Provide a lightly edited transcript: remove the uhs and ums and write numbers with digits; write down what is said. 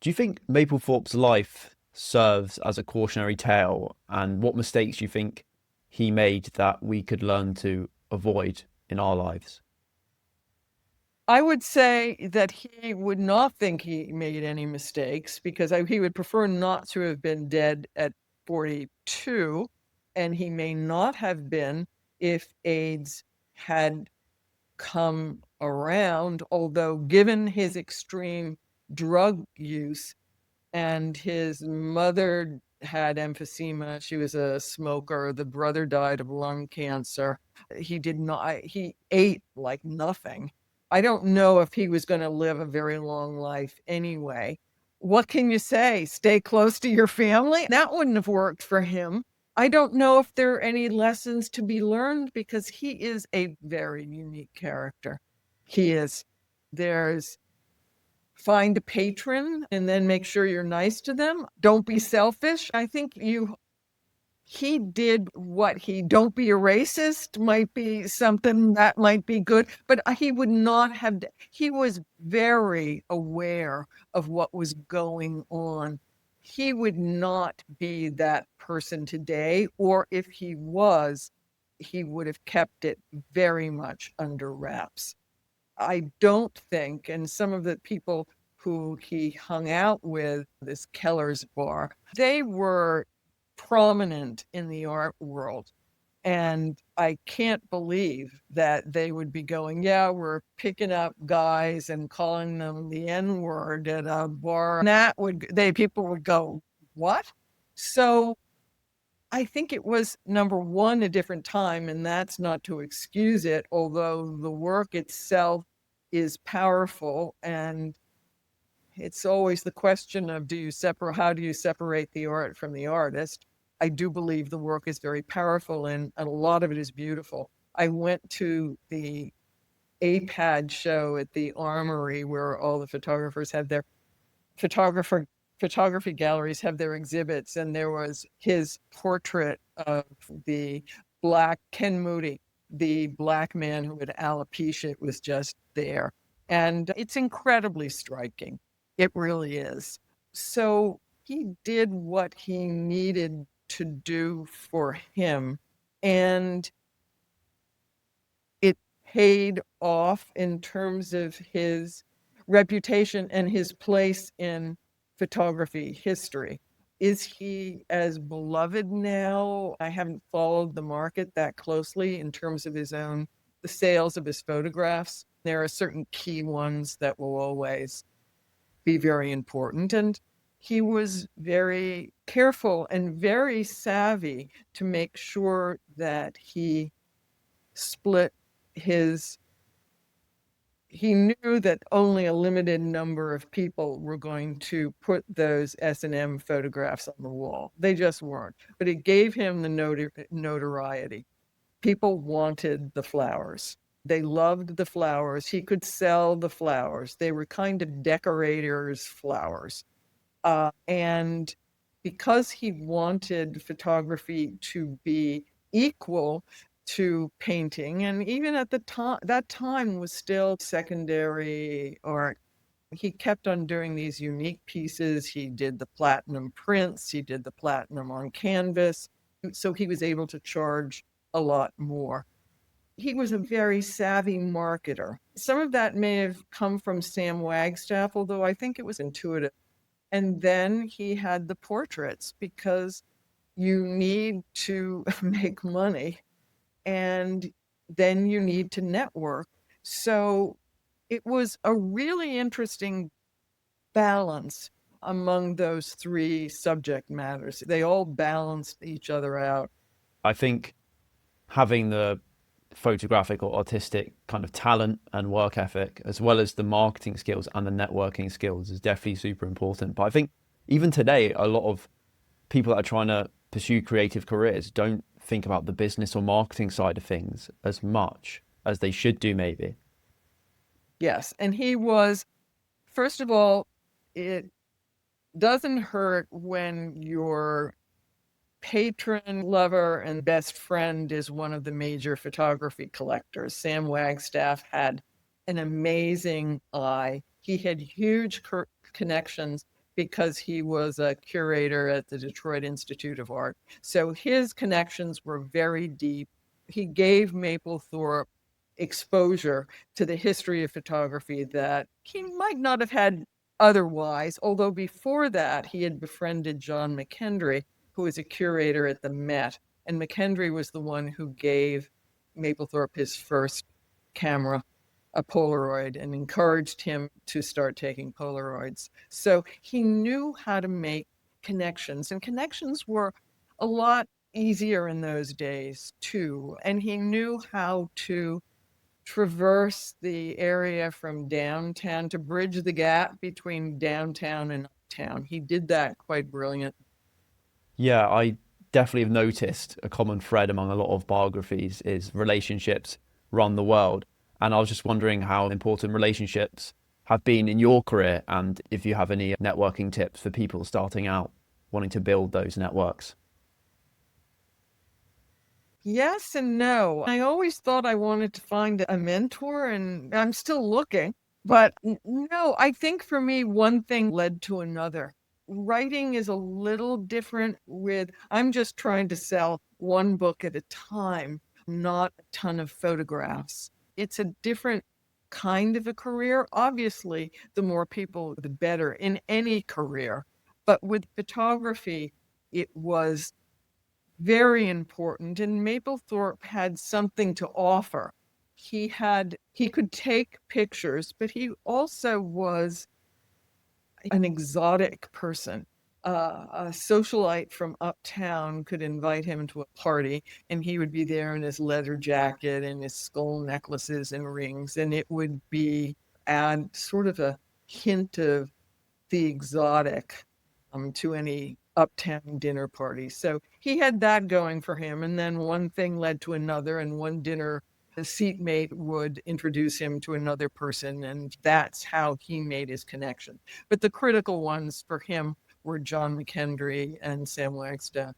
Do you think Mapplethorpe's life serves as a cautionary tale, and what mistakes do you think he made that we could learn to avoid in our lives? I would say that he would not think he made any mistakes because he would prefer not to have been dead at 42, and he may not have been if AIDS had come around, although given his extreme drug use and his mother had emphysema, she was a smoker, the brother died of lung cancer. He ate like nothing. I don't know if he was going to live a very long life anyway. What can you say? Stay close to your family? That wouldn't have worked for him. I don't know if there are any lessons to be learned because he is a very unique character. He is. There's Find a patron and then make sure you're nice to them. Don't be selfish. I think he did what he don't be a racist might be something that might be good, but he would not have. He was very aware of what was going on. He would not be that person today, or if he was, he would have kept it very much under wraps. I don't think, and some of the people who he hung out with, this Keller's bar, they were prominent in the art world. And I can't believe that they would be going, yeah, we're picking up guys and calling them the N word at a bar. And people would go, what? So I think it was number one, a different time, and that's not to excuse it, although the work itself is powerful. And it's always the question of how do you separate the art from the artist? I do believe the work is very powerful and a lot of it is beautiful. I went to the APAD show at the Armory where all the photographers have their photographer photography galleries have their exhibits, and there was his portrait of the black Ken Moody, the black man who had alopecia, was just there. And it's incredibly striking. It really is. So he did what he needed to do for him. And it paid off in terms of his reputation and his place in photography history. Is he as beloved now? I haven't followed the market that closely in terms of the sales of his photographs. There are certain key ones that will always be very important. And he was very careful and very savvy to make sure that split his he knew that only a limited number of people were going to put those S&M photographs on the wall. They just weren't. But it gave him the notoriety. People wanted the flowers. They loved the flowers. He could sell the flowers. They were kind of decorators' flowers. And because he wanted photography to be equal to painting, and even at the time, that time was still secondary art. He kept on doing these unique pieces. He did the platinum prints, he did the platinum on canvas. So he was able to charge a lot more. He was a very savvy marketer. Some of that may have come from Sam Wagstaff, although I think it was intuitive. And then he had the portraits because you need to make money and then you need to network. So it was a really interesting balance among those three subject matters. They all balanced each other out. I think having the photographic or artistic kind of talent and work ethic, as well as the marketing skills and the networking skills, is definitely super important. But I think even today, a lot of people that are trying to pursue creative careers don't think about the business or marketing side of things as much as they should do, maybe. Yes. And he was, first of all, it doesn't hurt when your patron, lover, and best friend is one of the major photography collectors. Sam Wagstaff had an amazing eye. He had huge connections because he was a curator at the Detroit Institute of Art. So his connections were very deep. He gave Mapplethorpe exposure to the history of photography that he might not have had otherwise, although before that he had befriended John McKendry, who was a curator at the Met. And McKendry was the one who gave Mapplethorpe his first camera, a Polaroid, and encouraged him to start taking Polaroids. So he knew how to make connections, and connections were a lot easier in those days too. And he knew how to traverse the area from downtown to bridge the gap between downtown and uptown. He did that quite brilliant. Yeah, I definitely have noticed a common thread among a lot of biographies is relationships run the world. And I was just wondering how important relationships have been in your career and if you have any networking tips for people starting out wanting to build those networks. Yes and no. I always thought I wanted to find a mentor, and I'm still looking. But no, I think for me, one thing led to another. Writing is a little different with, I'm just trying to sell one book at a time, not a ton of photographs. It's a different kind of a career. Obviously, the more people, the better in any career. But with photography, it was very important, and Mapplethorpe had something to offer. He could take pictures, but he also was an exotic person. A socialite from uptown could invite him to a party, and he would be there in his leather jacket and his skull necklaces and rings, and it would be add sort of a hint of the exotic to any uptown dinner party. So he had that going for him. And then one thing led to another, and one dinner, the seatmate would introduce him to another person. And that's how he made his connection. But the critical ones for him were John McKendry and Sam Wagstaff.